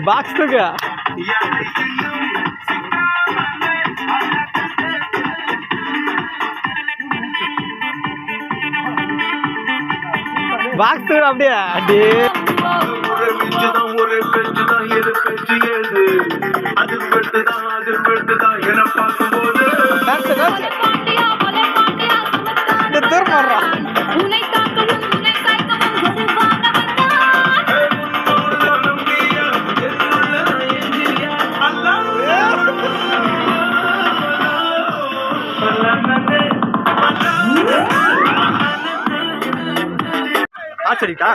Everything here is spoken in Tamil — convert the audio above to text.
बाक्स तो क्या बाक्स तो அப்படியே அடே ஒரு பெஞ்சு தான் ஏறு பெஞ்சு ஏறு அது பெட்டுதான் என பார்க்கும்போது இந்த தூர் மாறா உன்னை தாக்கவும் உன்னை சாய்க்கவும் வருவான வந்தா ஆச்சரிட்டா